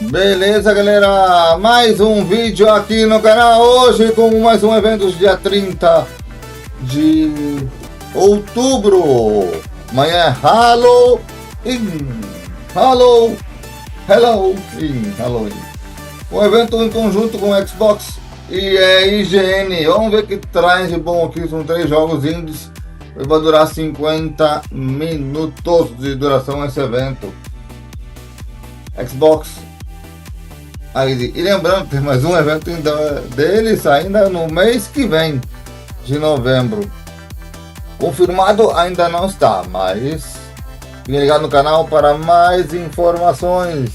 Beleza, galera, mais um vídeo aqui no canal, hoje com mais um evento dia 30 de outubro. Amanhã é Halloween. Um evento em conjunto com o Xbox e IGN. Vamos ver o que traz de bom aqui, são 3 jogos indies. Vai durar 50 minutos de duração esse evento. Xbox ID. E lembrando, tem mais um evento deles ainda no mês que vem, de novembro. Confirmado ainda não está, mas fique ligado no canal para mais informações.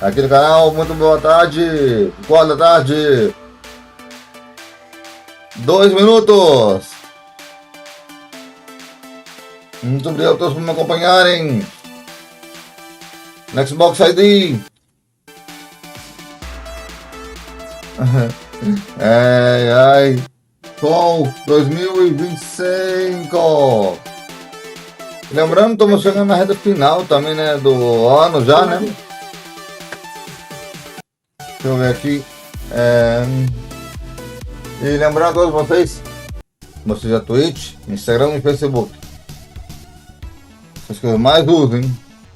Aqui no canal, muito boa tarde, boa tarde. 2 minutos. Muito obrigado a todos por me acompanharem no Xbox ID. Sol 2025. Lembrando, estamos chegando na reta final também, né, do ano já, né? Deixa eu ver aqui. E lembrando a todos vocês da Twitch, Instagram e Facebook. As coisas mais usem.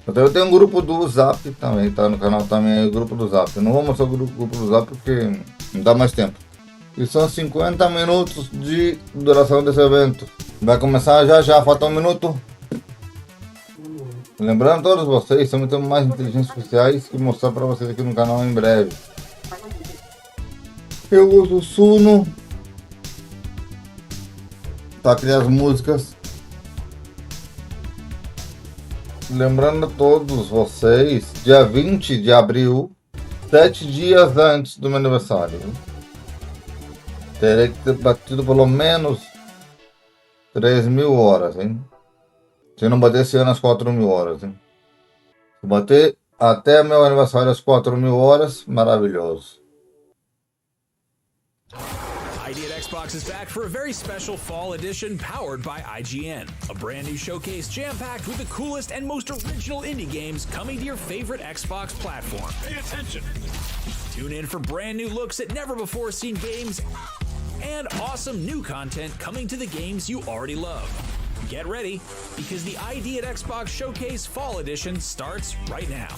Eu tenho um grupo do Zap também, tá no canal também, o grupo do Zap. Eu não vou mostrar o grupo do Zap porque não dá mais tempo. E são 50 minutos de duração desse evento. Vai começar já, falta 1 minuto. Lembrando a todos vocês, também temos mais inteligências artificiais que mostrar para vocês aqui no canal em breve. Eu uso o Suno para criar as músicas. Lembrando a todos vocês, dia 20 de abril, 7 dias antes do meu aniversário, terei que ter batido pelo menos 3.000 horas, hein? Se não bater esse ano as 4.000 horas, hein? Se bater até meu aniversário às 4.000 horas, maravilhoso. ID at Xbox is back for a very special fall edition powered by IGN. A brand new showcase jam-packed with the coolest and most original indie games coming to your favorite Xbox platform. Pay attention! Tune in for brand new looks at never-before seen games and awesome new content coming to the games you already love. Get ready, because the ID at Xbox Showcase Fall Edition starts right now.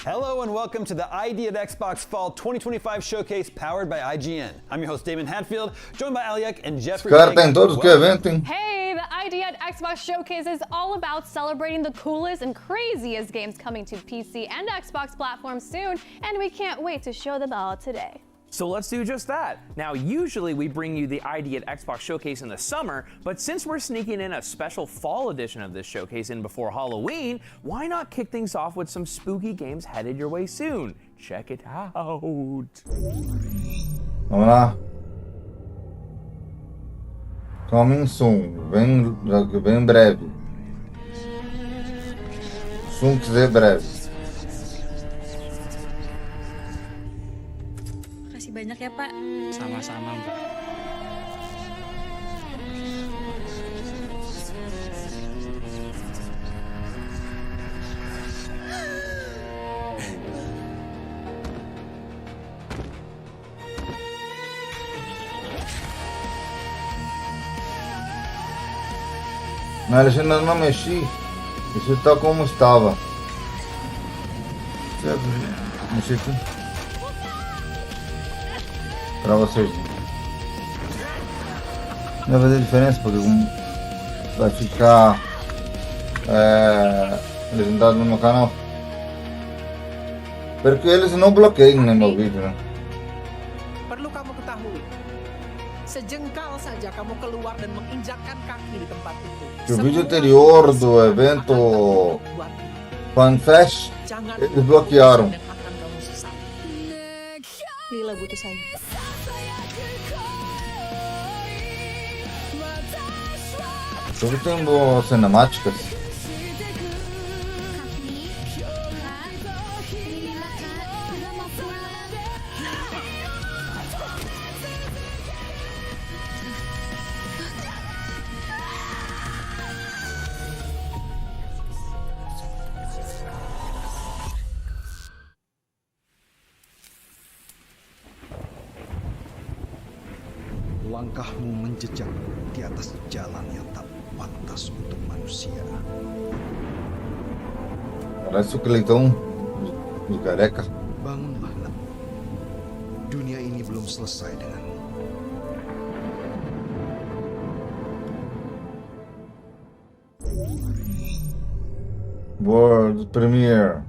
Hello and welcome to the ID at Xbox Fall 2025 Showcase powered by IGN. I'm your host Damon Hatfield, joined by Aliak and Jeffrey. Cara, tem todos que evento, hein? Hey, the ID at Xbox Showcase is all about celebrating the coolest and craziest games coming to PC and Xbox platforms soon, and we can't wait to show them all today. So let's do just that. Now, usually we bring you the ID at Xbox Showcase in the summer, but since we're sneaking in a special fall edition of this showcase in before Halloween, why not kick things off with some spooky games headed your way soon? Check it out. Vamos lá. Coming soon. Vem em breve. Soon quer dizer breve. Banyak ya, Pak. Sama-sama, Mbak. Na legenda não mexi. Isso está como estava. Mexi aqui. Para vocês. Não vai fazer diferença porque vai ficar legendado no meu canal. Porque eles não bloqueiam no meu vídeo, né? Perlu kamu ketahui, sejengkal saja kamu keluar dan menginjakkan kaki di tempat itu. O vídeo anterior do evento FanFest eles bloquearam. Lila butuh saya. Tudo tem boas cinemáticas. langkahmu menjejak di atas jalan yang tak pantas untuk manusia. Parece o Cleitão de careca. Bangunlah, nak. Dunia ini belum selesai denganmu. World Premiere.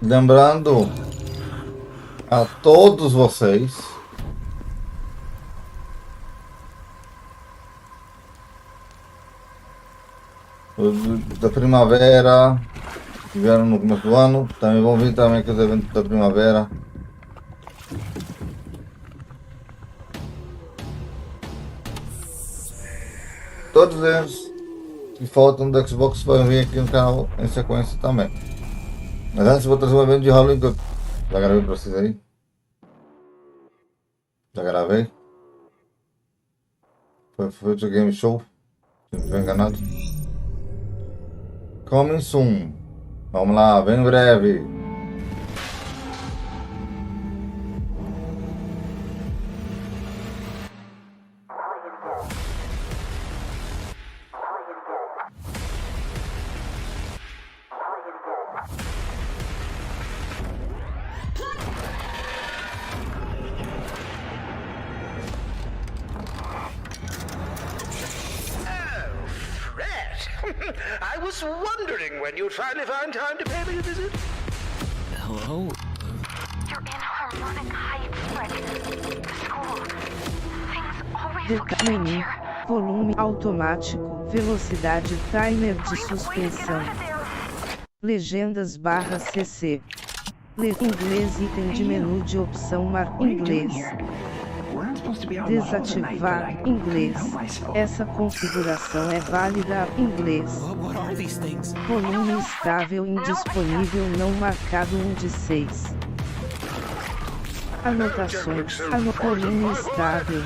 Lembrando a todos vocês da primavera que vieram no começo do ano, também vão vir também com os eventos da primavera. Todos eles que faltam do Xbox vão vir aqui no canal em sequência também. Mas antes vou trazer um evento de Halloween que eu já gravei pra vocês aí. Já gravei. Foi Future Game Show, se não estiver enganado. Coming soon. Vamos lá, bem breve. I was wondering when you'd finally find time to pay me a visit. Hello? You're in Harmonic Heights, Fred. The school. Things always look strange here. Volume automático, velocidade, timer de suspensão. Legendas /cc. Inglês, item de menu de opção marca inglês. Desativar inglês. Essa configuração é válida inglês. Volume estável indisponível não marcado 1 de 6. Anotações. Volume estável.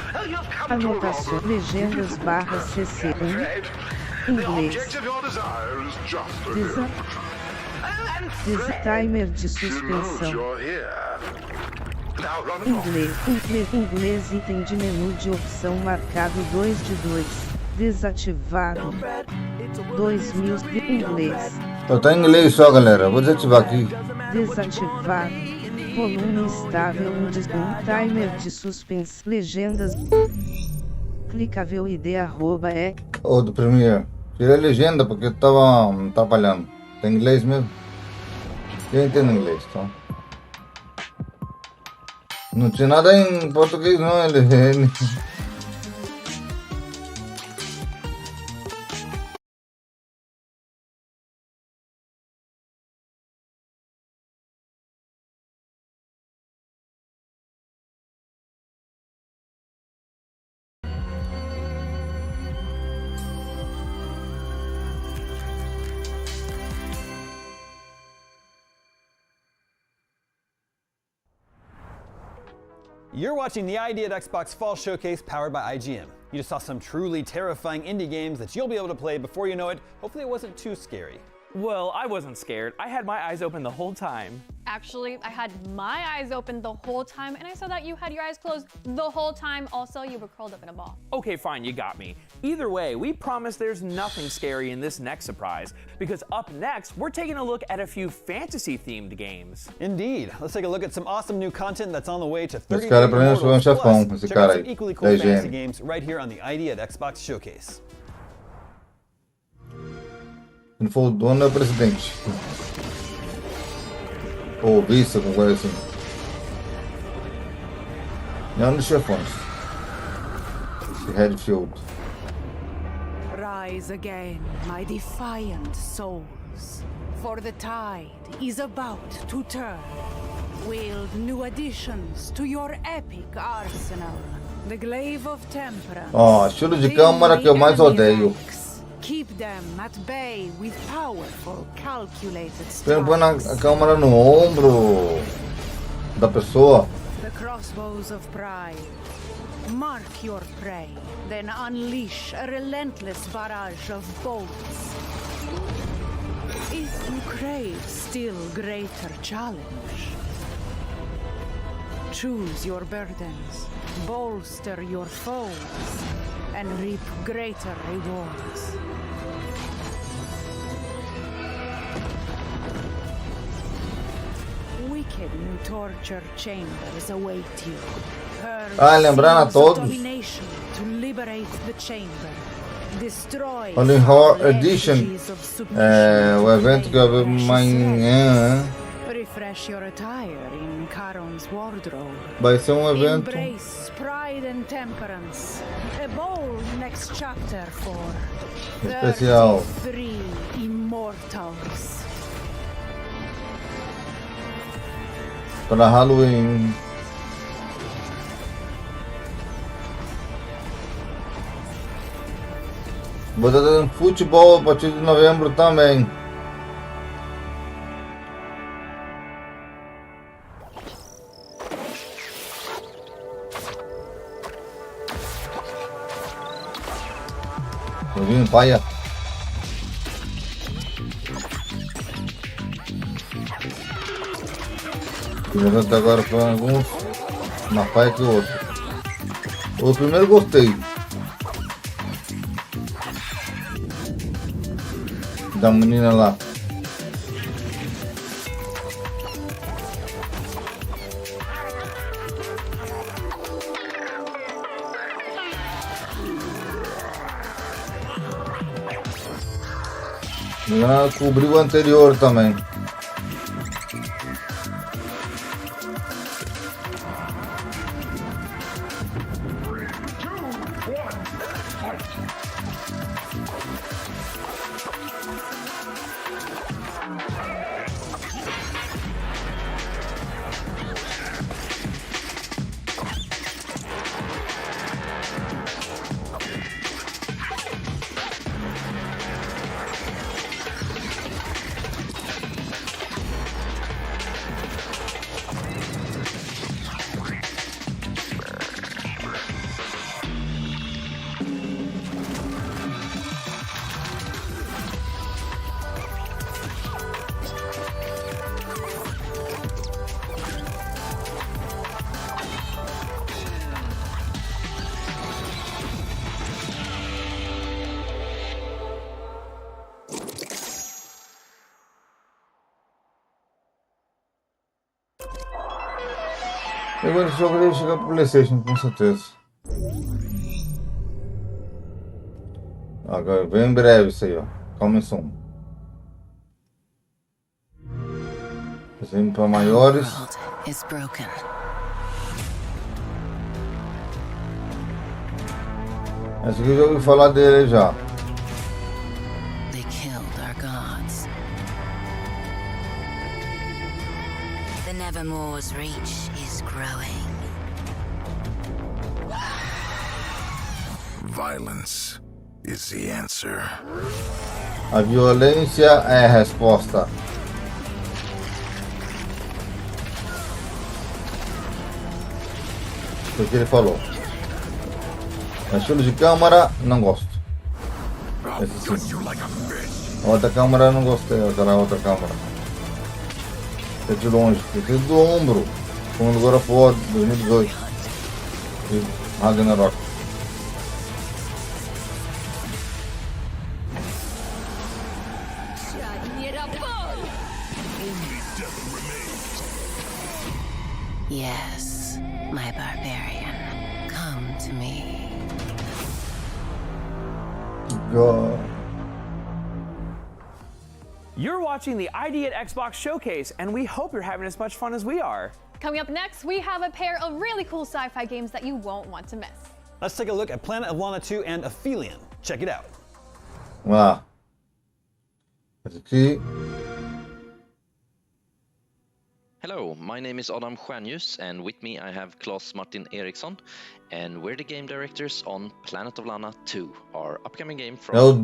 Anotações. Legendas /cc. Inglês. Timer de suspensão. Inglês, item de menu de opção marcado 2 de 2. Desativado. 2000 de inglês. Tá em inglês só, galera. Vou desativar aqui. Desativado. Volume estável timer de suspensão. Legendas. Clicável ID @é. Do Premiere. Tirei a legenda porque tava atrapalhando. Tá em inglês mesmo? Eu entendo inglês, então. Não tinha nada em português não, ele. You're watching the ID at Xbox Fall Showcase powered by IGN. You just saw some truly terrifying indie games that you'll be able to play before you know it. Hopefully it wasn't too scary. Well, I wasn't scared. I had my eyes open the whole time. Actually, I had my eyes open the whole time, and I saw that you had your eyes closed the whole time. Also, you were curled up in a ball. Okay, fine, you got me. Either way, we promise there's nothing scary in this next surprise, because up next, we're taking a look at a few fantasy-themed games. Indeed. Let's take a look at some awesome new content that's on the way to 30 Esse cara pra mim foi um chefão, esse check out cara some aí. equally cool Da fantasy IGN. games right here on the ID at Xbox Showcase. Se não for o dono, é o presidente. Ou vice, alguma coisa assim. É um dos chefões. Esse Redfield. Rise again, my defiant souls, for the tide is about to turn. Wield new additions to your epic arsenal. The Glaive of Temperance. Ó, estilo de câmara que eu mais odeio. Keep them at bay with powerful, calculated Você põe strikes. a câmera no ombro da pessoa. crossbows of pride. Mark your prey, then unleash a relentless barrage of bolts. If you crave still greater challenge, choose your burdens, bolster your foes, and reap greater rewards. Wicked new torture chambers await you. Lembrando a todos, To liberate the chamber. Destroy Only Horror Edition, o evento que vai haver amanhã, refresh your attire in Charon's wardrobe. vai ser um evento Embrace pride and temperance. A bold next chapter for especial. 33 immortals. Para Halloween. Vou estar dando futebol a partir de novembro também. Tô vindo, paia. O até agora foram alguns mais paia que o outro. O primeiro gostei. Da menina lá. Já cobriu o anterior também. Agora esse jogo deve chegar pro PlayStation, com certeza. Agora, bem em breve isso aí, ó. Começou. Fazendo para maiores. Esse aqui eu já ouvi falar dele já. Nevermore's reach is growing. Violence is the answer. A violência é a resposta. Foi o que ele falou. O estilo de câmera, não gosto. Esse sim. A outra câmera não gostei, aquela outra câmera. É de longe, é do ombro, como no God of War 2018 e Ragnarok. Yes, my barbarian, come to me. God. You're watching the ID at Xbox Showcase, and we hope you're having as much fun as we are. Coming up next, we have a pair of really cool sci-fi games that you won't want to miss. Let's take a look at Planet of Lana 2 and Aphelion. Check it out. Vamos lá. Esse aqui. Hello, my name is Adam Stjernljus, and with me I have Claes Martin Eriksson, and we're the game directors on Planet of Lana 2, our upcoming game from...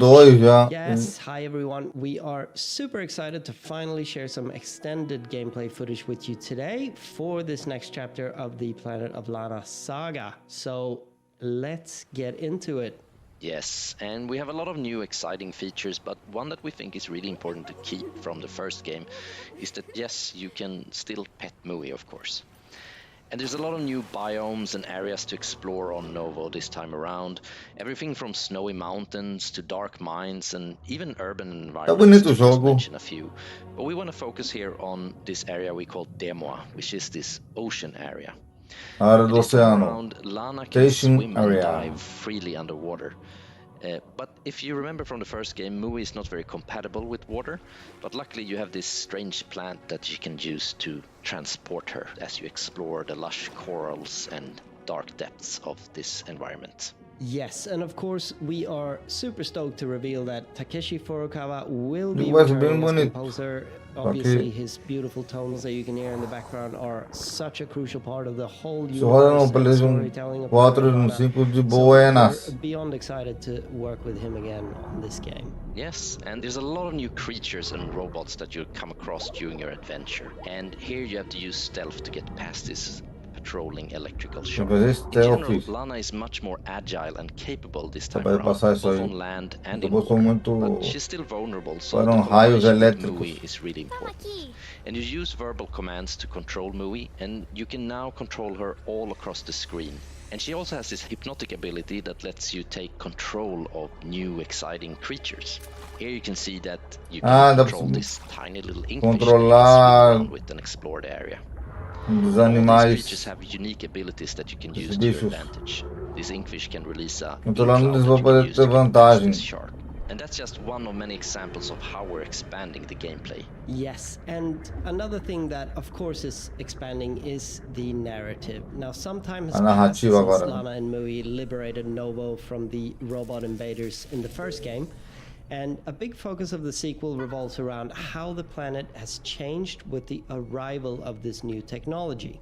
Yes, hi everyone. We are super excited to finally share some extended gameplay footage with you today for this next chapter of the Planet of Lana saga. So let's get into it. Yes, and we have a lot of new exciting features, but one that we think is really important to keep from the first game is that yes, you can still pet Mui, of course. And there's a lot of new biomes and areas to explore on Novo this time around. Everything from snowy mountains to dark mines and even urban environments, to just mention a few. But we want to focus here on this area we call Demoa, which is this ocean area. This time around, Lana can swim and dive freely underwater. But if you remember from the first game, Mui is not very compatible with water, but luckily you have this strange plant that you can use to transport her as you explore the lush corals and dark depths of this environment. Yes, and of course we are super stoked to reveal that Takeshi Furukawa will be returning as composer. Obviously his beautiful tones that you can hear in the background are such a crucial part of the whole universe and storytelling of We're beyond excited to work with him again on this game. Yes, and there's a lot of new creatures and robots that you'll come across during your adventure. And here you have to use stealth to get past this patrolling electrical shock. In general, Lana is much more agile and capable this time around, both on land and in water, but she's still vulnerable, so the collaboration with Mui is really important. And you use verbal commands to control Mui, and you can now control her all across the screen. And she also has this hypnotic ability that lets you take control of new exciting creatures. Here you can see that you can control this tiny little inkfish around with an explored area. All these creatures have unique abilities that you can use to your advantage. This inkfish can release a cloud that you can use to get past this shark. And that's just one of many examples of how we're expanding the gameplay. Yes, and another thing that of course is expanding is the narrative. Now some time has passed since Lana and Mui liberated Novo from the robot invaders in the first game. And a big focus of the sequel revolves around how the planet has changed with the arrival of this new technology.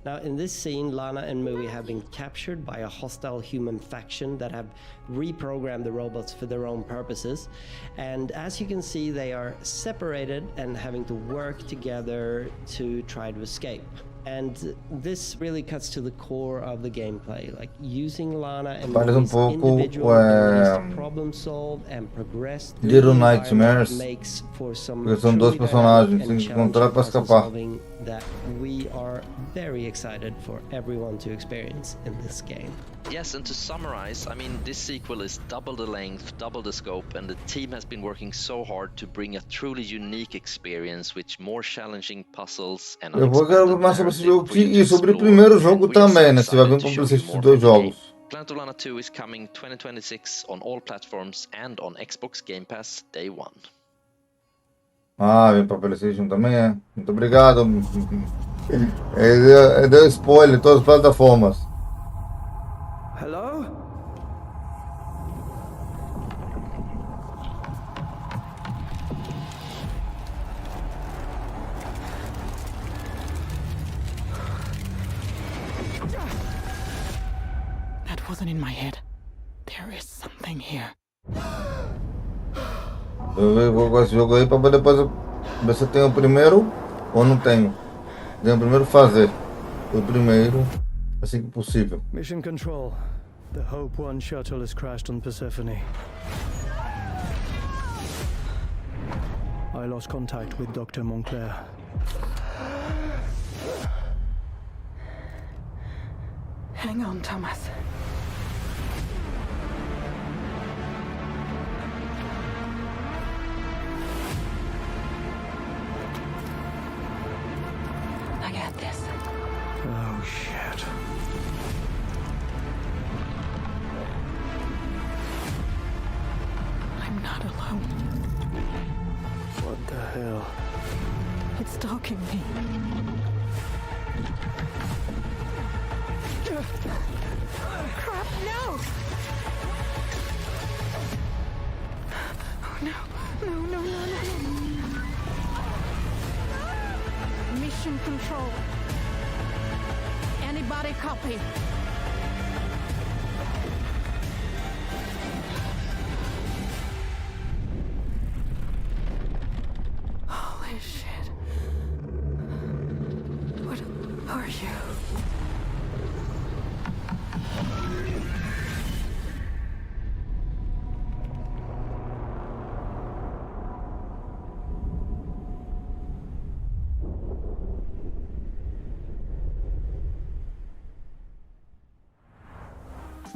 Now, in this scene, Lana and Mui have been captured by a hostile human faction that have reprogrammed the robots for their own purposes. And as you can see, they are separated and having to work together to try to escape. And this really cuts to the core of the gameplay, like using Lana and Mui's individual abilities to problem solve and progress through Little Nightmares, makes for some porque são dois personagens, tem que encontrar para escapar. That we are very excited for everyone to experience in this game. Yes, and to summarize, I mean, this sequel is double the length, double the scope, and the team has been working so hard to bring a truly unique experience with more challenging puzzles and Eu vou quero mais sobre esse jogo e sobre o primeiro jogo também, né? Você vai ver como esses dois jogos. Planet of Lana 2 is coming 2026 on all platforms and on Xbox Game Pass Day 1. Ah, vem pra PlayStation também, é? Muito obrigado. Deu spoiler em todas as plataformas. Hello? That wasn't in my head. There is something here. Eu vou com esse jogo aí pra depois ver se eu tenho o primeiro ou não tenho. Tenho primeiro fazer o primeiro assim que possível. Mission Control. The Hope One shuttle has crashed on Persephone. I lost contact with Dr. Monclair. Hang on, Thomas. I got this. Oh, shit. I'm not alone. What the hell? It's stalking me. Crap, no! Oh, no. No. Mission Mission control. Anybody copy? Holy shit. What are you?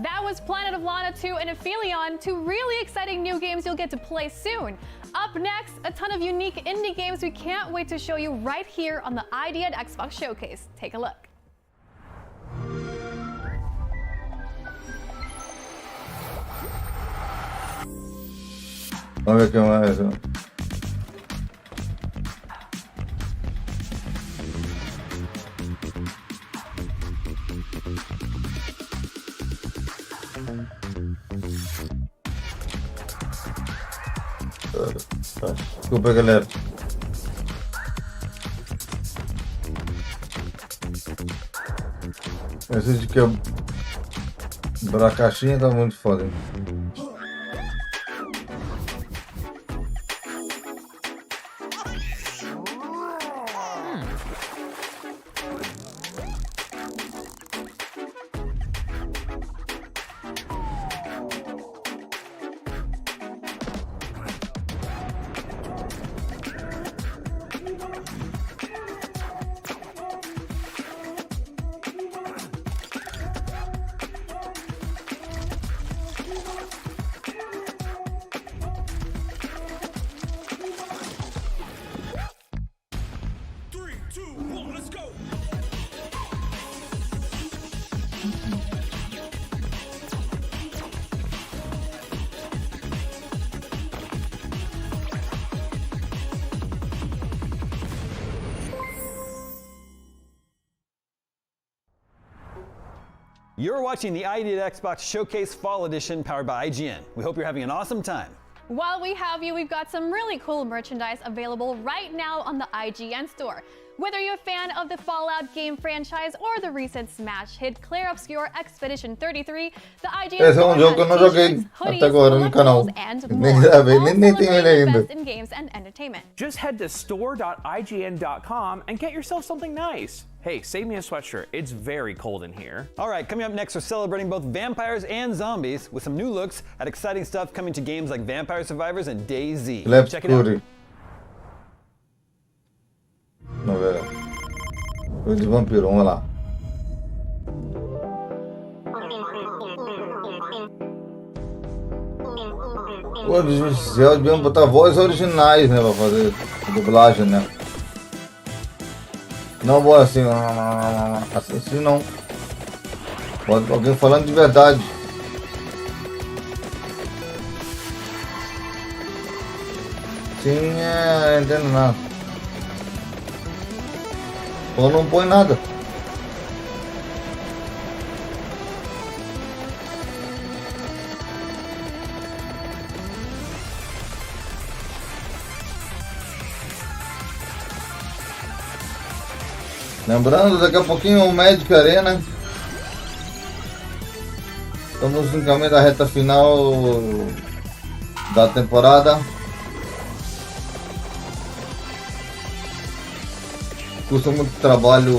That was Planet of Lana 2 and Aphelion, two really exciting new games you'll get to play soon. Up next, a ton of unique indie games we can't wait to show you right here on the ID at Xbox Showcase. Take a look. Vamos ver qué más es eso. Desculpa, galera. Esse de quebrar a caixinha tá muito foda, hein? You're watching the ID at Xbox Showcase Fall Edition powered by IGN. We hope you're having an awesome time. While we have you, we've got some really cool merchandise available right now on the IGN store. Whether you're a fan of the Fallout game franchise or the recent smash hit Clair Obscure Expedition 33, the IGN Esse é store jogo que eu não has joguei t-shirts, hoodies, até agora no canal. collectibles, and Nem more, gravei, all nem tenho ele celebrating the ainda. best in games and entertainment. Just head to store.ign.com and get yourself something nice. Hey, save me a sweatshirt. It's very cold in here. All right, coming up next, we're celebrating both vampires and zombies with some new looks at exciting stuff coming to games like Vampire Survivors and DayZ. Left Check it out. Fury. Vamos ver. O de vampiro, vamos lá. Pô, do céu, deviam botar vozes originais, né, pra fazer dublagem, né? Não vou assim, assim não. Pode alguém falando de verdade. Sim, não entendo nada. Ou não põe nada. Lembrando, daqui a pouquinho o Magic Arena. Estamos no caminho da reta final da temporada. Custa muito trabalho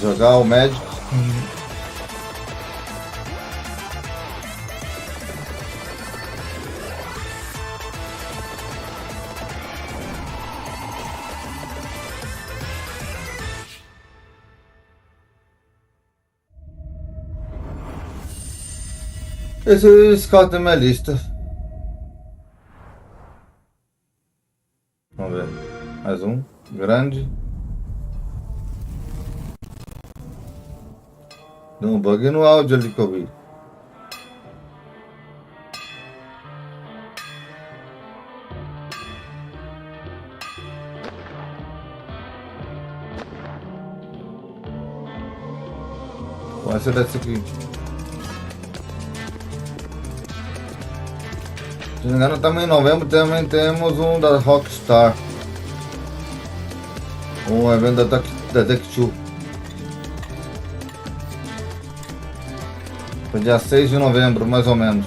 jogar o Magic. Esse é o scout da minha lista. Vamos ver. Mais um. Grande. Deu um bug no áudio ali que eu vi. Vai ser dessa aqui. Se não me engano, também em novembro também temos um da Rockstar. Um evento da Take-Two. Foi dia 6 de novembro, mais ou menos.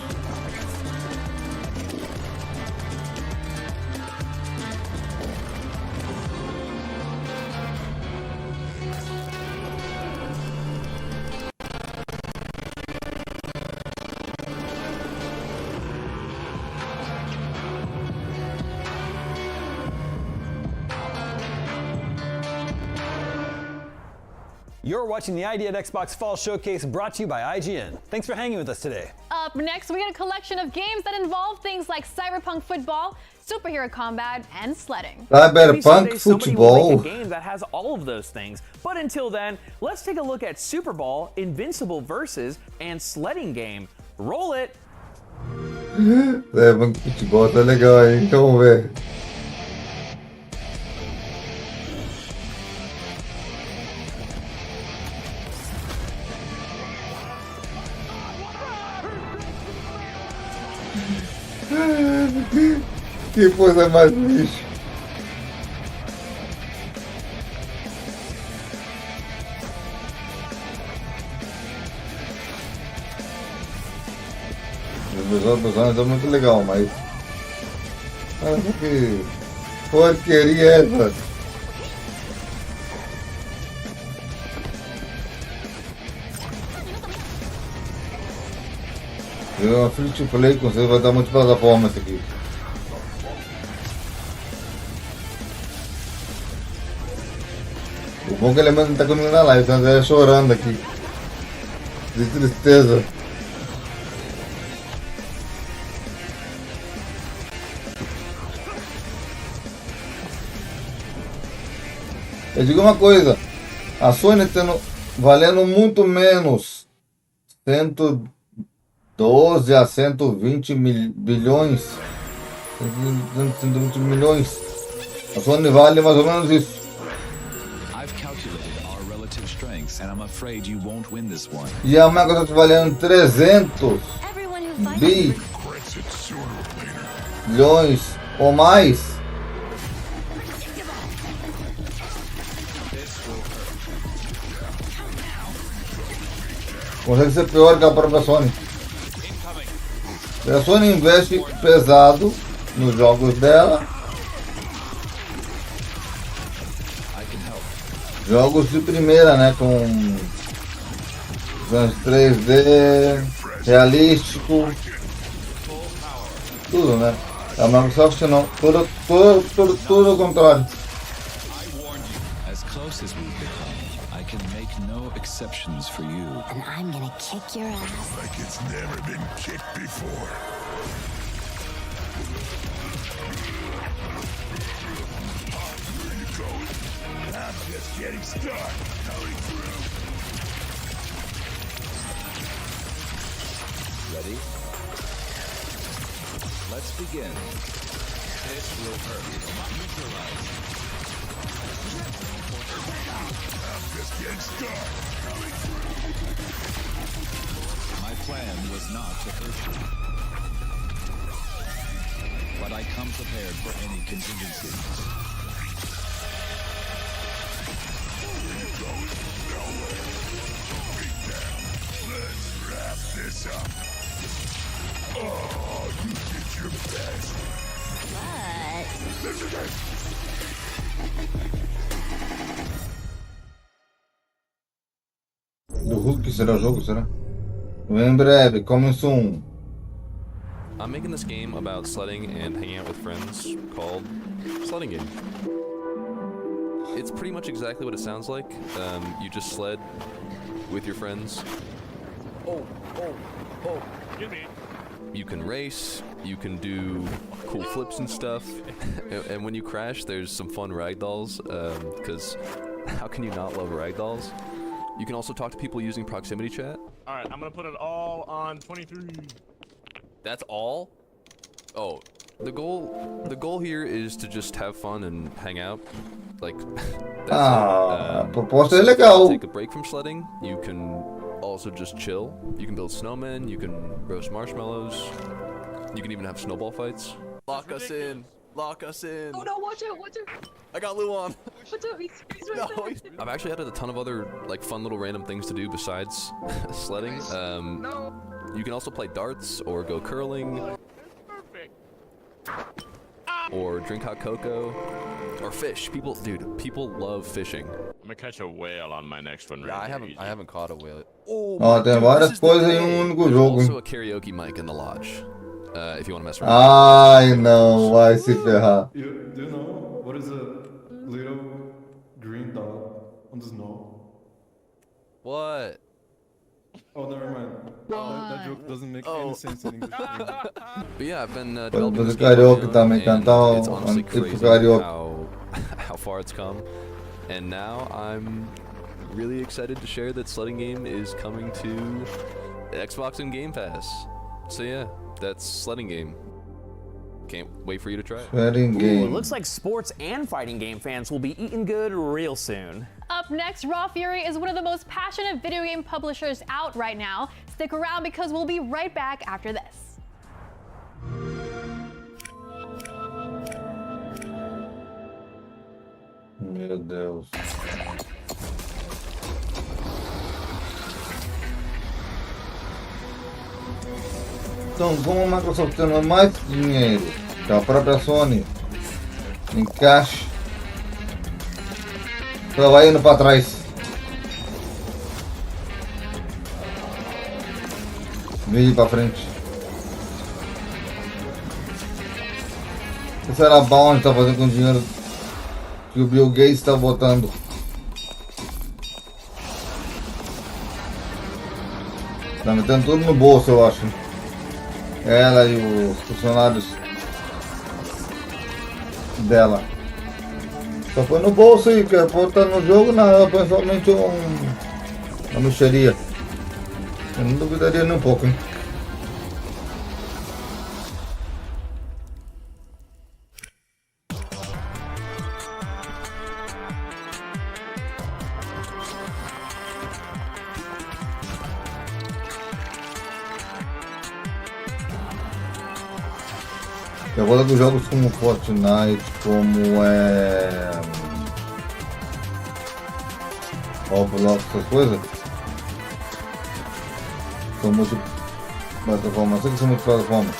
You're watching the ID at Xbox Fall Showcase brought to you by IGN. Thanks for hanging with us today. Up next, we get a collection of games that involve things like cyberpunk football, superhero combat, and sledding. Cyberpunk football. A game that has all of those things. But until then, let's take a look at Super Bowl, Invincible Versus, and sledding game. Roll it. Cyberpunk futebol tá legal, hein? Vamos ver. Que coisa mais lixo. Os personagens é muito legal, mas... Olha que porqueria é essa? É uma free to play com você, vai dar muitas plataformas aqui. O bom é que ele mesmo tá comigo na live, então ele tá chorando aqui. De tristeza. Eu digo uma coisa, a Sony tendo, valendo muito menos 112 a 120 bilhões, 120 milhões, a Sony vale mais ou menos isso. E a Microsoft valendo 300 bilhões ou mais. Consegue ser pior que a própria Sony. A Sony investe pesado nos jogos dela. Jogos de primeira, né? Com 3D, realístico, tudo, né? A Microsoft não, tudo ao contrário. Exceptions for you. And I'm gonna kick your ass like it's never been kicked before. Where you going? I'm just getting started. Coming through. Ready? Let's begin. This will hurt. Neutralize. I'm just getting started. My plan was not to hurt you, but I come prepared for any contingency. Let's wrap this up. Oh, you did your best. Do Hulk será o jogo, será? Em breve, coming soon. I'm making this game about sledding and hanging out with friends called Sledding Game. It's pretty much exactly what it sounds like. You just sled with your friends. Oh. Get me. You can race, you can do cool flips and stuff, and when you crash, there's some fun ragdolls, because how can you not love ragdolls? You can also talk to people using proximity chat. Alright, I'm gonna put it all on 23. That's all? Oh, the goal here is to just have fun and hang out. Like, that's proposta é legal. Take a break from sledding. You can also just chill. You can build snowmen, you can roast marshmallows. You can even have snowball fights. Lock us in. Lock us in. Oh no, watch out, watch out. I got Luan. Watch out, he's right there. I've actually added a ton of other like fun little random things to do besides sledding. You can also play darts or go curling. Or drink hot cocoa. Or fish. People love fishing. I'm gonna catch a whale on my next one. Yeah, I haven't caught a whale. Tem várias coisas em único jogo. Also a karaoke mic in the lodge. If you want to mess around. Ai, não, vai se ferrar. Do you know what is a little green dot on the snow? What? Oh, never mind. That joke doesn't make any sense in English. But yeah, I've been developing this karaoke também, cantar it's honestly crazy how far it's come. And now I'm really excited to share that Sledding Game is coming to Xbox and Game Pass. So yeah, that's Sledding Game. Can't wait for you to try it. Sledding Game. It looks like sports and fighting game fans will be eating good real soon. Up next, Raw Fury is one of the most passionate video game publishers out right now. Stick around because we'll be right back after this. Meu Deus. Então, como a Microsoft tendo mais dinheiro que a própria Sony em cash, ela vai indo para trás. Vem ir para frente. Esse era bom, tá fazendo com o dinheiro que o Bill Gates está botando. Tá metendo tudo no bolso, eu acho. Ela e os funcionários dela. Só foi no bolso aí, que botar no jogo nada, põe somente uma mexeria. Eu não duvidaria nem um pouco, hein? Eu gosto dos jogos como Fortnite, como Roblox, essas coisas. São multiplataformas, sei que são multiplataformas.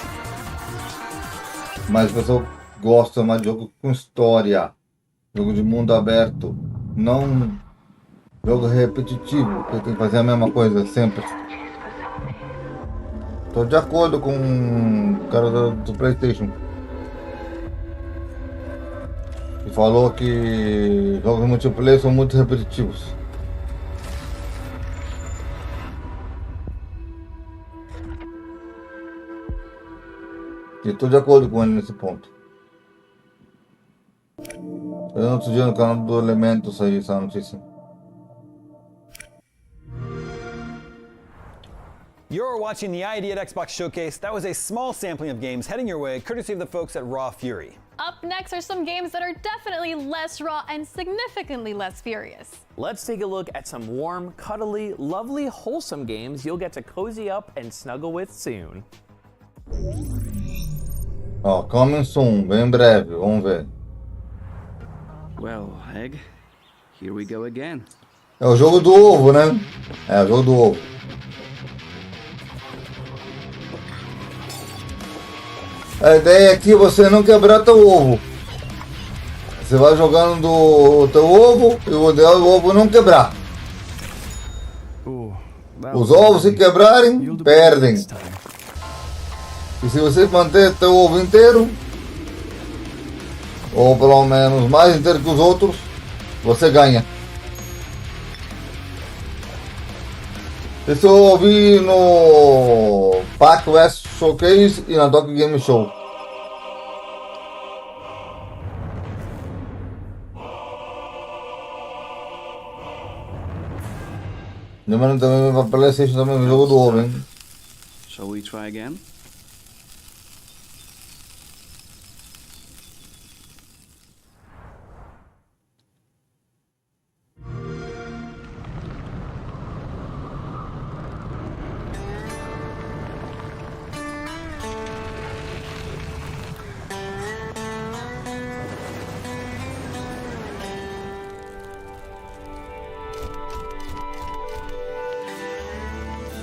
Mas o pessoal gosta mais de jogo com história. Jogo de mundo aberto. Não jogo repetitivo, que tem que fazer a mesma coisa sempre. Tô de acordo com o cara do PlayStation. E falou que jogos multiplayer são muito repetitivos. E tô de acordo com ele nesse ponto. Eu não outro dia no canal do Elementos aí essa notícia. You're watching the ID at Xbox Showcase. That was a small sampling of games heading your way, courtesy of the folks at Raw Fury. Up next are some games that are definitely less raw and significantly less furious. Let's take a look at some warm, cuddly, lovely, wholesome games you'll get to cozy up and snuggle with soon. Ó, coming soon, bem breve, vamos ver. Well, Egg, here we go again. É o jogo do ovo, né? É o jogo do ovo. A ideia aqui é você não quebrar teu ovo. Você vai jogando o teu ovo e o ideal é o ovo não quebrar. Os ovos se quebrarem, perdem. E se você manter teu ovo inteiro, ou pelo menos mais inteiro que os outros, você ganha. Isso eu ouvi no PAX West Showcase e na Tokyo Game Show. Lembrando também para PlayStation também o jogo do ovo, hein? Shall we try again?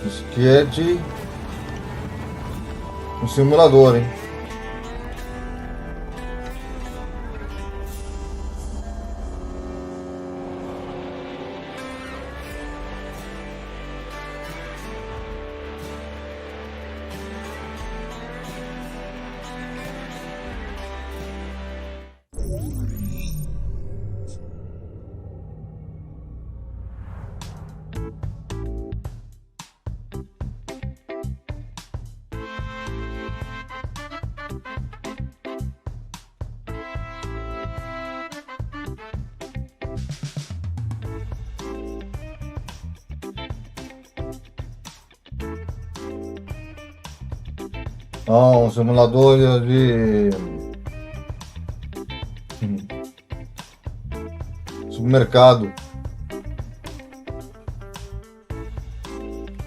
Sketch. Um simulador, hein? Um simulador de supermercado.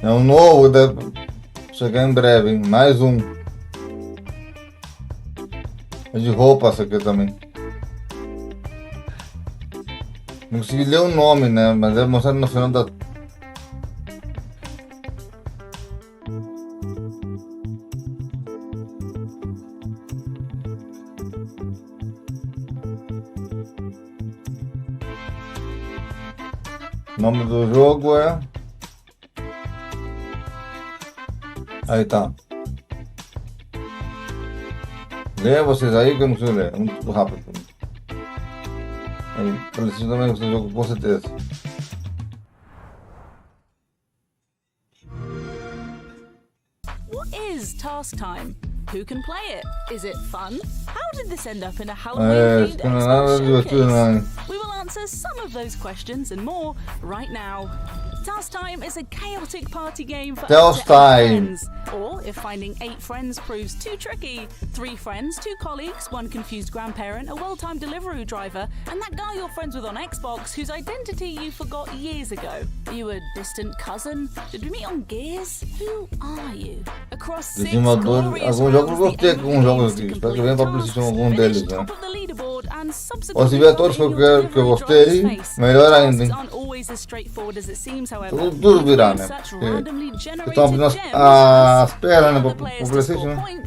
É um novo, deve chegar em breve, hein? Mais um. É de roupa essa aqui também. Não consegui ler o nome, né? Mas deve mostrar no final da... O nome do jogo é... Aí tá. Leia vocês aí que eu não sei ler. É muito rápido. Preciso também esse jogo com certeza. What is Task Time? Who can play it? Is it fun? How did this end up in a Halloween-themed Xbox showcase? We will answer some of those questions and more right now. Task Time is a chaotic party game for up to 8 friends. Or if finding 8 friends proves too tricky, 3 friends, 2 colleagues, 1 confused grandparent, a well-timed Deliveroo driver, and that guy you're friends with on Xbox whose identity you forgot years ago. Are you a distant cousin? Did we meet on Gears? Who are you? Across 6 glorious rounds, the jogos aqui. Espero que venha para PlayStation algum deles, né? Ou se vier todos que eu gostei, melhor ainda, hein? Tudo virá, né? Estão abrindo as pernas, né? Para o PlayStation, né?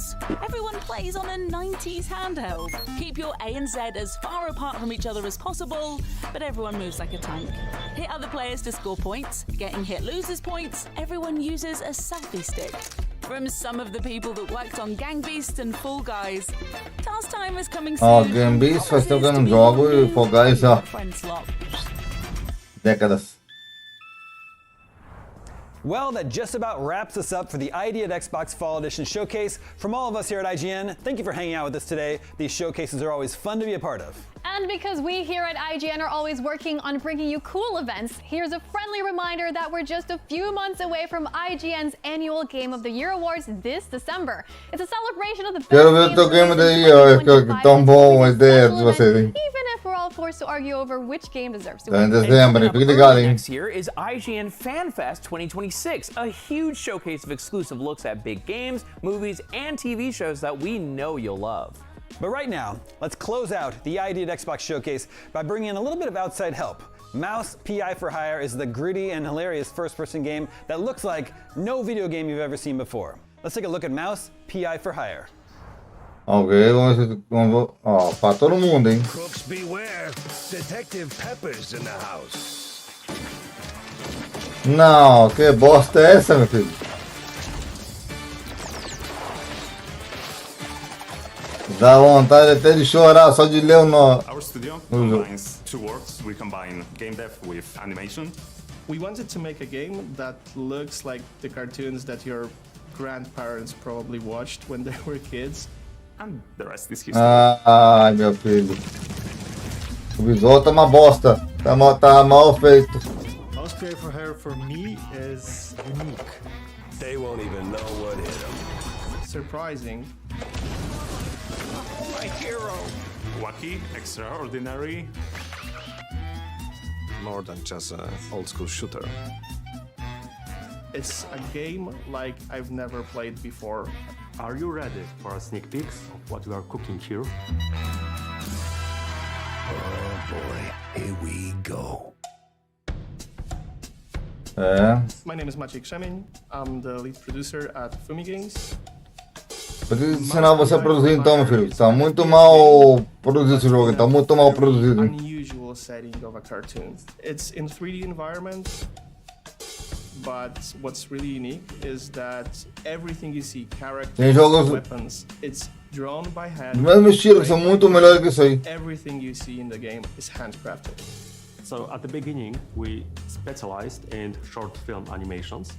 Everyone plays on a 90s handheld. Keep your A and Z as far apart from each other as possible, but everyone moves like a tank. Hit other players to score points. Getting hit loses points. Everyone uses a selfie stick. From some of the people that worked on Gang Beasts and Fall Guys, Task Time is coming soon. Gang Beasts faz tempo que eu não jogo e Fall Guys, ó. Décadas. Well, that just about wraps us up for the ID at Xbox Fall Edition Showcase. From all of us here at IGN, thank you for hanging out with us today. These showcases are always fun to be a part of. And because we here at IGN are always working on bringing you cool events, here's a friendly reminder that we're just a few months away from IGN's annual Game of the Year Awards this December. It's a celebration of the best Game of the Year, que tão bom a ideia de vocês, hein? Even if we're all forced to argue over which game deserves to Em win. dezembro, fique ligado, hein? Next year is IGN FanFest 2026, a huge showcase of exclusive looks at big games, movies, and TV shows that we know you'll love. But right now, let's close out the ID at Xbox Showcase by bringing in a little bit of outside help. Mouse PI for Hire is the gritty and hilarious first-person game that looks like no video game you've ever seen before. Let's take a look at Mouse PI for Hire. Ok, vamos ó, pra todo mundo, hein? Crooks beware. Detective Pepper's in the house. Não, que bosta é essa, meu filho? Dá vontade até de chorar só de ler o nome. Our studio combines 2 worlds. We combine game dev with animation. We wanted to make a game that looks like the cartoons that your grandparents probably watched when they were kids. And the rest is history. Ai, meu filho. O visual tá uma bosta. Tá mal feito. Mouse PI for Hire for me is unique. They won't even know what hit them. Surprising. My hero. Wacky, extraordinary. More than just an old school shooter. It's a game like I've never played before. Are you ready for a sneak peek of what we are cooking here? Oh boy, here we go. My name is Maciej Krzemień. I'm the lead producer at Fumi Games. Preciso ensinar você a produzir então, meu filho. Tá muito mal produzido esse jogo, tá muito mal produzido. Unusual setting of a cartoon. It's in 3D environment, but what's really unique is that everything you see, characters, weapons, it's drawn by hand. Mesmo estilo, que são muito melhores que isso aí. Everything you see in the game is handcrafted. So at the beginning, we specialized in short film animations.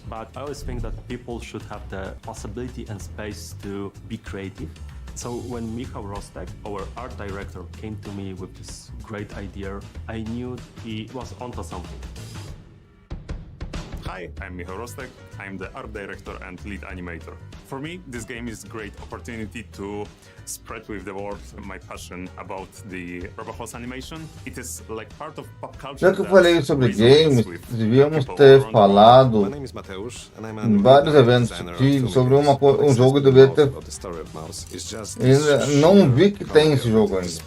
But I always think that people should have the possibility and space to be creative. So when Michał Rostek, our art director, came to me with this great idea, I knew he was onto something. Hi, I'm Michał Rostek. I'm the art director and lead animator. For me, this game is a great opportunity to spread with the world my passion about the RoboHouse animation. It is like part of pop culture. Já que eu falei sobre games, devíamos ter falado em vários eventos sobre um jogo que deveria ter. Não vi que tem esse jogo ainda.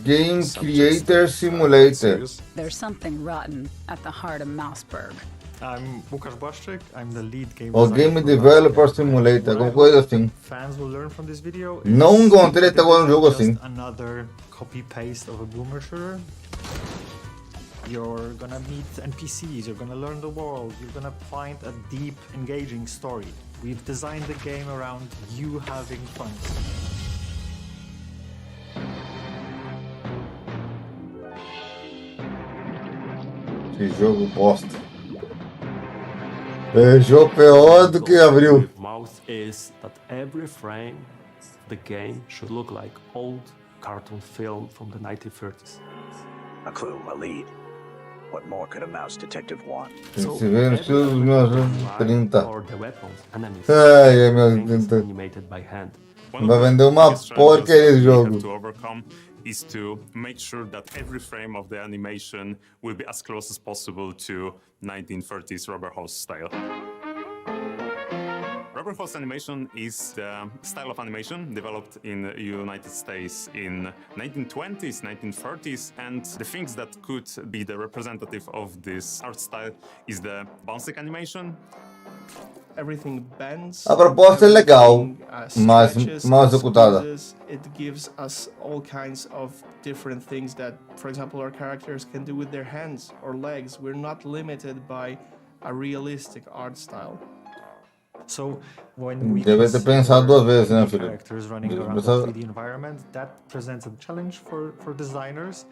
Game Creator Simulator. There's something rotten at the heart of Mouseburg. I'm Łukasz Błaszczyk. I'm the lead game O Game Developer Simulator, alguma coisa assim. Fans will learn from this video. Não encontrei até agora um jogo assim. Another copy paste of a boomer shooter. You're gonna meet NPCs, you're gonna learn the world, you're gonna find a deep, engaging story. We've designed the game around you having fun. Que jogo bosta. É jogo pior do que abril. Mouse is that every frame of the game should look like old cartoon film from the 1930s. A clue, a lead. What more could a mouse detective want? Tem que se ver no estilo dos meus 30. Or the weapons, enemies, Ai, meus 30. animated by hand. Vai vender uma porcaria esse jogo. Is to make sure that every frame of the animation will be as close as possible to 1930s RoboHouse style. RoboHouse animation is the style of animation developed in the United States in 1920s, 1930s, and the things that could be the representative of this art style is the bouncy animation. Everything bends. A proposta é legal, mas mal executada. It gives us all kinds of different things that, for example, our characters can do with their hands or legs. We're not limited by a realistic art style. So when we deve ter pensado duas vezes, né, filho? Characters running around the 3D environment, that presents a challenge for designers.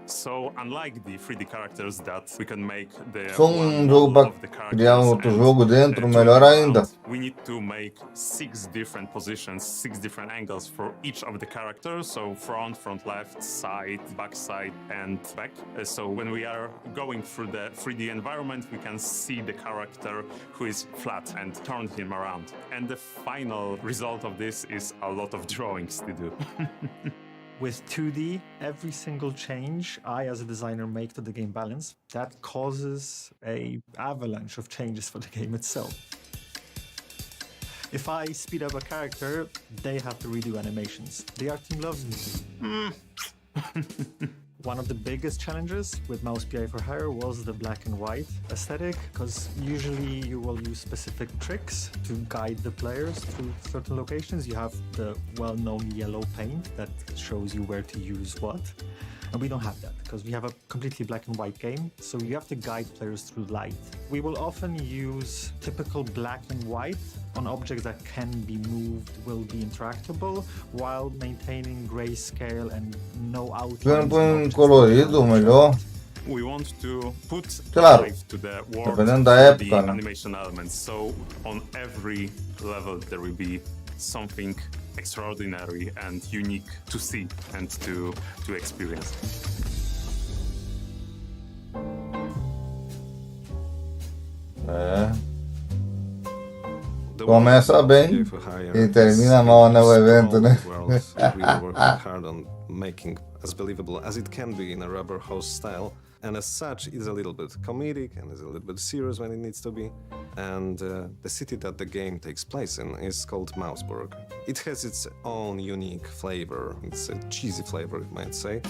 So unlike the 3D characters that we can make the jogo para criar outro jogo dentro, melhor ainda. We need to make 6 different positions, 6 different angles for each of the characters. So front, left, side, back side, and back. So when we are going through the 3D environment, we can see the character who is flat and turn him around. And the final result of this is a lot of drawings to do. With 2D, every single change I as a designer make to the game balance, that causes an avalanche of changes for the game itself. If I speed up a character, they have to redo animations. The art team loves me. One of the biggest challenges with Mouse PI for Hire was the black and white aesthetic, because usually you will use specific tricks to guide the players through certain locations. You have the well-known yellow paint that shows you where to use what. And we don't have that, because we have a completely black and white game, so you have to guide players through light. We will often use typical black and white on objects that can be moved, will be interactable, while maintaining grayscale and no outline. Colorido, melhor. We want to put claro, life to the world, dependendo da época, the animation elements. So on every level there will be something extraordinary and unique to see and to experience. Começa bem e termina mal no evento, né? Really working hard on making as believable as it can be in a RoboHouse style. And as such, it's a little bit comedic and is a little bit serious when it needs to be. And the city that the game takes place in is called Mouseburg. It has its own unique flavor. It's a cheesy flavor, you might say.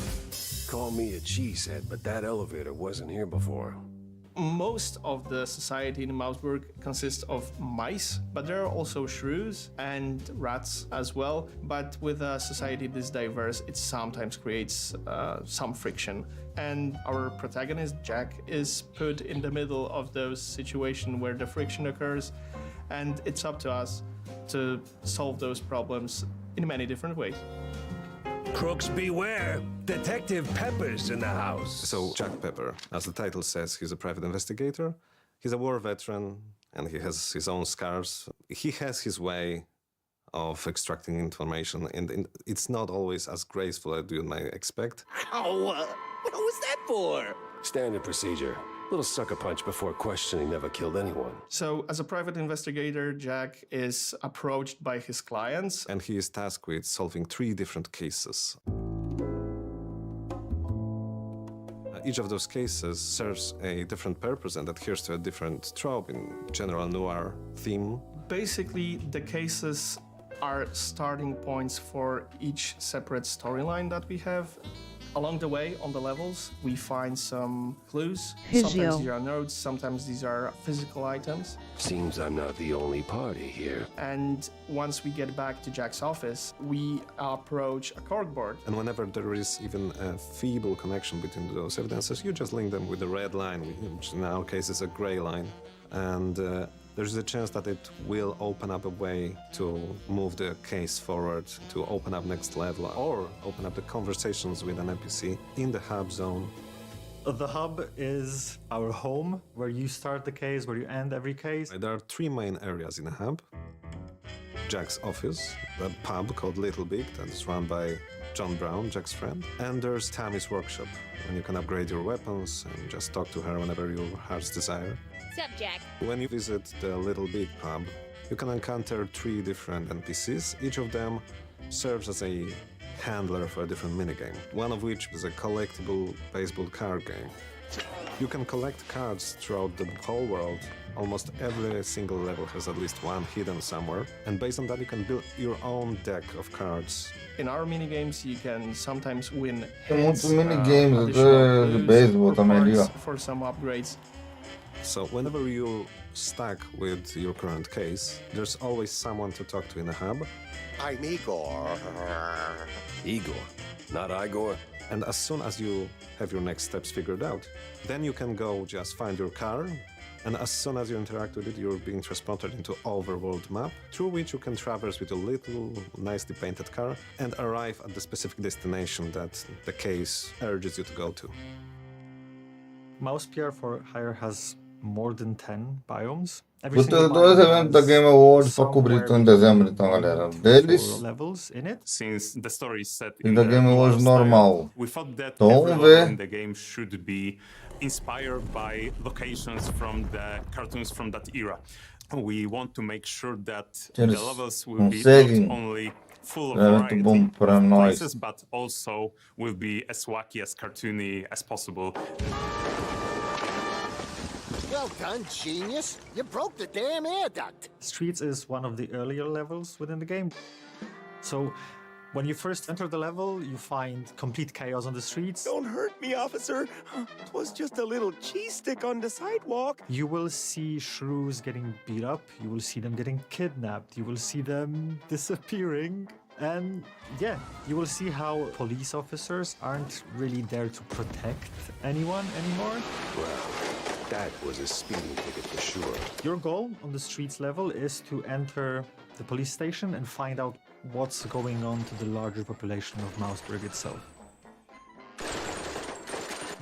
Call me a cheesehead, but that elevator wasn't here before. Most of the society in Mausburg consists of mice, but there are also shrews and rats as well. But with a society this diverse, it sometimes creates some friction. And our protagonist, Jack, is put in the middle of those situations where the friction occurs, and it's up to us to solve those problems in many different ways. Crooks beware! Detective Pepper's in the house. So Jack Pepper, as the title says, he's a private investigator. He's a war veteran and he has his own scars. He has his way of extracting information, and it's not always as graceful as you might expect. Ow! What was that for? Standard procedure. Little sucker punch before questioning never killed anyone. So, as a private investigator, Jack is approached by his clients. And he is tasked with solving 3 different cases. Each of those cases serves a different purpose and adheres to a different trope in general noir theme. Basically, the cases are starting points for each separate storyline that we have. Along the way, on the levels, we find some clues. Sometimes these are notes, sometimes these are physical items. Seems I'm not the only party here. And once we get back to Jack's office, we approach a corkboard. And whenever there is even a feeble connection between those evidences, you just link them with a red line, which in our case is a gray line. And there's a chance that it will open up a way to move the case forward, to open up next level, or open up the conversations with an NPC in the hub zone. The hub is our home, where you start the case, where you end every case. There are 3 main areas in the hub. Jack's office, a pub called Little Big that is run by John Brown, Jack's friend. And there's Tammy's workshop, when you can upgrade your weapons and just talk to her whenever your heart's desire. What's up, Jack? When you visit the Little Big pub, you can encounter 3 different NPCs. Each of them serves as a handler for a different minigame, one of which is a collectible baseball card game. You can collect cards throughout the whole world. Almost every single level has at least one hidden somewhere, and based on that you can build your own deck of cards. In our minigames, you can sometimes win Tem heads, muitos minigames additional de clues beisebol or também ali, parts ó. for some upgrades. So whenever you're stuck with your current case, there's always someone to talk to in the hub. I'm Igor. Igor, not Igor. And as soon as you have your next steps figured out, then you can go just find your car, and as soon as you interact with it, you're being transported into overworld map, through which you can traverse with a little nicely painted car and arrive at the specific destination that the case urges you to go to. Mouse PR for Hire has more than 10 biomes. Vou ter 2 eventos da Game Awards para cobrir em dezembro, então, galera. Deles levels in it. Since the story is set e in da the Game Awards noir normal. style, we thought that Então, every vamos level ver. in the game should be inspired by locations from the cartoons from that era. We want to make sure that the Eles levels will be conseguem not only full of é muito variety bom para nós. places, but also will be as wacky, as cartoony as possible. Well done, genius. You broke the damn air duct. Streets is one of the earlier levels within the game. So when you first enter the level, you find complete chaos on the streets. Don't hurt me, officer. Twas just a little cheese stick on the sidewalk. You will see shrews getting beat up. You will see them getting kidnapped. You will see them disappearing. And yeah, you will see how police officers aren't really there to protect anyone anymore. Well, that was a speeding ticket for sure. Your goal on the streets level is to enter the police station and find out what's going on to the larger population of Mausburg itself.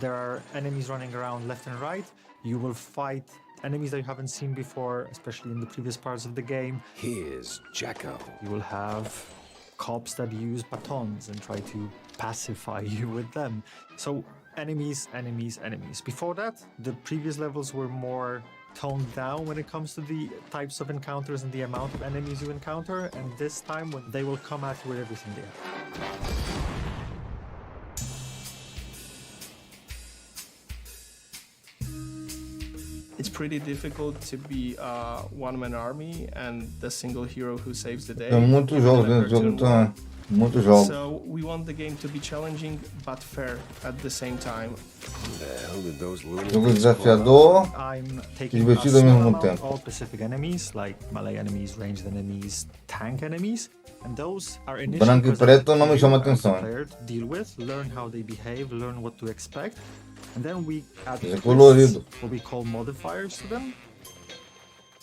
There are enemies running around left and right. You will fight enemies that you haven't seen before, especially in the previous parts of the game. Here's Jacko. You will have cops that use batons and try to pacify you with them. So enemies, enemies, enemies. Before that, the previous levels were more toned down when it comes to the types of encounters and the amount of enemies you encounter, and this time when they will come at you with everything they have. It's pretty difficult to be a one-man army and the single hero who saves the day. Tem muitos jogos dentro do jogo também. Muitos jogos. So we want the game to be challenging but fair at the same time. Jogo desafiador I'm e taking divertido ao mesmo tempo. all specific enemies like melee enemies, ranged enemies, tank enemies, and those are initially Branco e preto não me chama atenção. player to deal with, learn how they behave, learn what to expect, and then we add É colorido. what we call modifiers to them.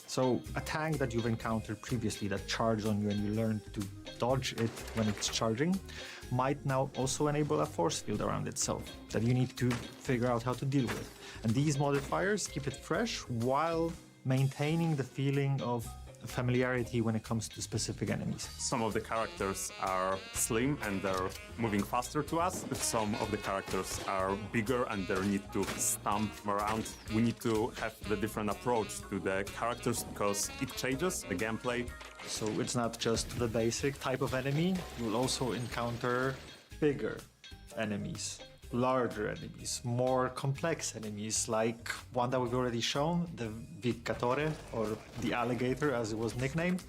So a tank that you've encountered previously that charged on you and you learned to dodge it when it's charging might now also enable a force field around itself that you need to figure out how to deal with. And these modifiers keep it fresh while maintaining the feeling of familiarity when it comes to specific enemies. Some of the characters are slim and they're moving faster to us. Some of the characters are bigger and they need to stomp around. We need to have the different approach to the characters because it changes the gameplay. So it's not just the basic type of enemy, you'll also encounter bigger enemies, larger enemies, more complex enemies, like one that we've already shown, the Vicatore, or the alligator as it was nicknamed.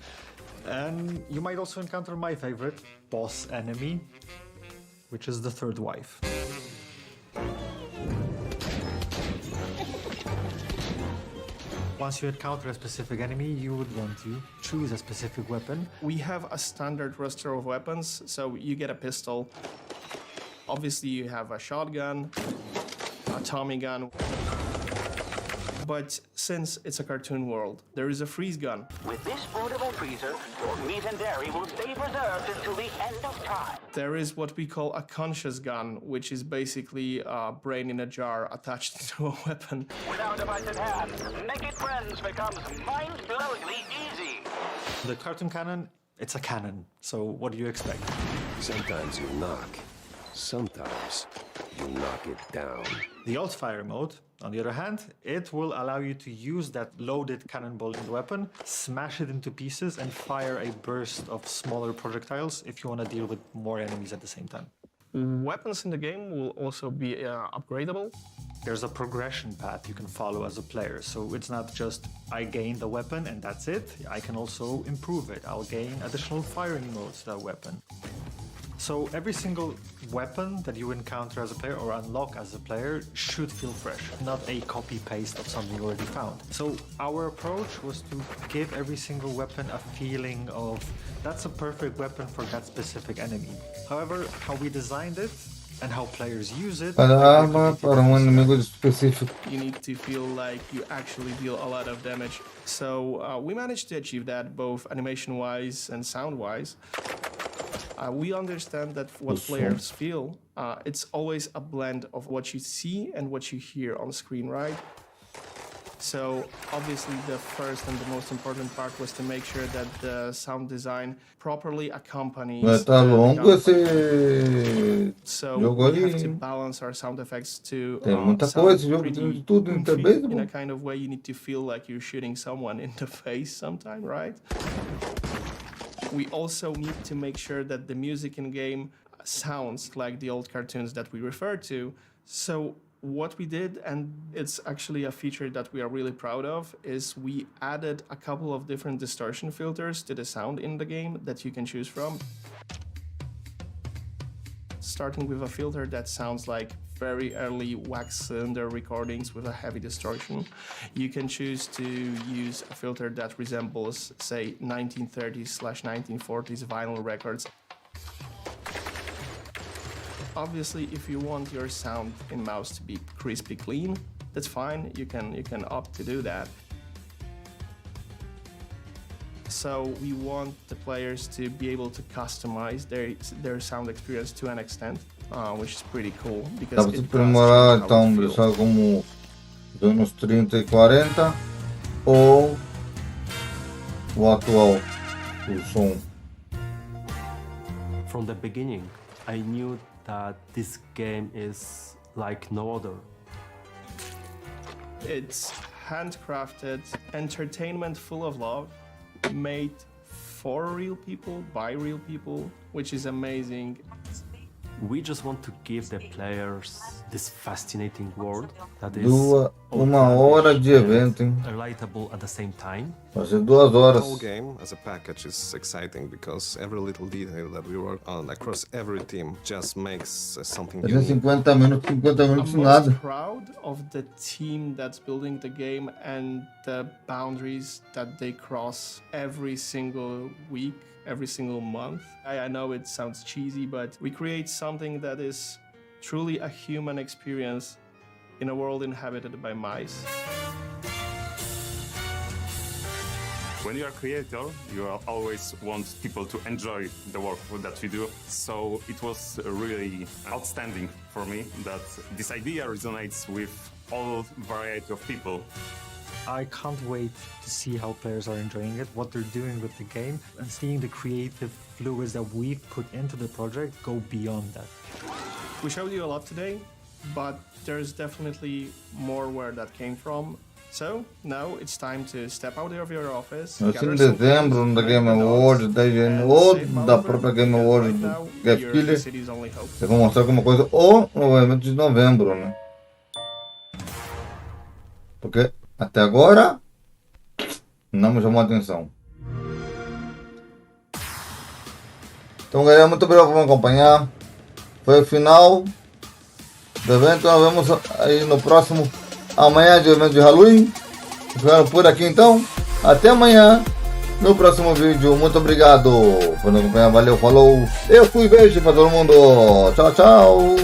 And you might also encounter my favorite boss enemy, which is the third wife. Once you encounter a specific enemy, you would want to choose a specific weapon. We have a standard roster of weapons, so you get a pistol. Obviously, you have a shotgun, a Tommy gun. But since it's a cartoon world, there is a freeze gun. With this portable freezer, your meat and dairy will stay preserved until the end of time. There is what we call a conscious gun, which is basically a brain in a jar attached to a weapon. With our device in hand, making friends becomes mind-blowingly easy. The cartoon cannon, it's a cannon, so what do you expect? Sometimes you knock. Sometimes you knock it down. The alt-fire mode, on the other hand, it will allow you to use that loaded cannonball in the weapon, smash it into pieces, and fire a burst of smaller projectiles if you want to deal with more enemies at the same time. Weapons in the game will also be upgradable. There's a progression path you can follow as a player, so it's not just I gain the weapon and that's it. I can also improve it. I'll gain additional firing modes to that weapon. So every single weapon that you encounter as a player or unlock as a player should feel fresh, not a copy-paste of something you already found. So our approach was to give every single weapon a feeling of that's a perfect weapon for that specific enemy. However, how we designed it and how players use it... Arma para inimigo específico. You need to feel like you actually deal a lot of damage. So we managed to achieve that both animation-wise and sound-wise. We understand that what players feel, it's always a blend of what you see and what you hear on screen, right? So obviously the first and the most important part was to make sure that the sound design properly accompanies Tá longo esse so jogo we have to aí. balance our sound effects to Tem muita sound coisa, esse jogo pretty tem de tudo em goofy. também. In a kind of way you need to feel like you're shooting someone in the face sometime, right? We also need to make sure that the music in game sounds like the old cartoons that we refer to. So what we did, and it's actually a feature that we are really proud of, is we added a couple of different distortion filters to the sound in the game that you can choose from. Starting with a filter that sounds like very early wax cylinder recordings with a heavy distortion. You can choose to use a filter that resembles, say, 1930s/1940s vinyl records. Obviously, if you want your sound in mouse to be crispy clean, that's fine. You can opt to do that. So we want the players to be able to customize their sound experience to an extent, which is pretty cool because Dá para it aprimorar, does change how então, you feel. deixar como dos anos 30 e 40 ou o atual, o som. From the beginning, I knew that this game is like no other. It's handcrafted entertainment full of love, made for real people, by real people, which is amazing. We just want to give the players this fascinating world that is 1 hora de evento, hein? relatable at the same time. Vai ser 2 horas. The whole game as a package is exciting because every little detail that we work on across every team just makes something Tem unique. 50 minutos I'm nada. most proud of the team that's building the game and the boundaries that they cross every single week, every single month. I know it sounds cheesy, but we create something that is truly a human experience in a world inhabited by mice. When you are a creator, you always want people to enjoy the work that you do. So it was really outstanding for me that this idea resonates with all variety of people. I can't wait to see how players are enjoying it, what they're doing with the game, and seeing the creative fluids that we've put into the project go beyond that. We showed you a lot today, but there's definitely more where that came from. So now it's time to step out of your office. Assim em dezembro, da Game Awards, da IGN ou da própria Game Awards do Geoff Keighley, eu vou mostrar alguma coisa ou no evento de novembro, né? Porque até agora não me chamou a atenção. Então, galera, muito obrigado por me acompanhar. Foi o final do evento. Nós vemos aí no próximo. Amanhã de evento de Halloween. Ficando por aqui então. Até amanhã no próximo vídeo. Muito obrigado por me acompanhar. Valeu, falou. Eu fui, beijo pra todo mundo. Tchau, tchau.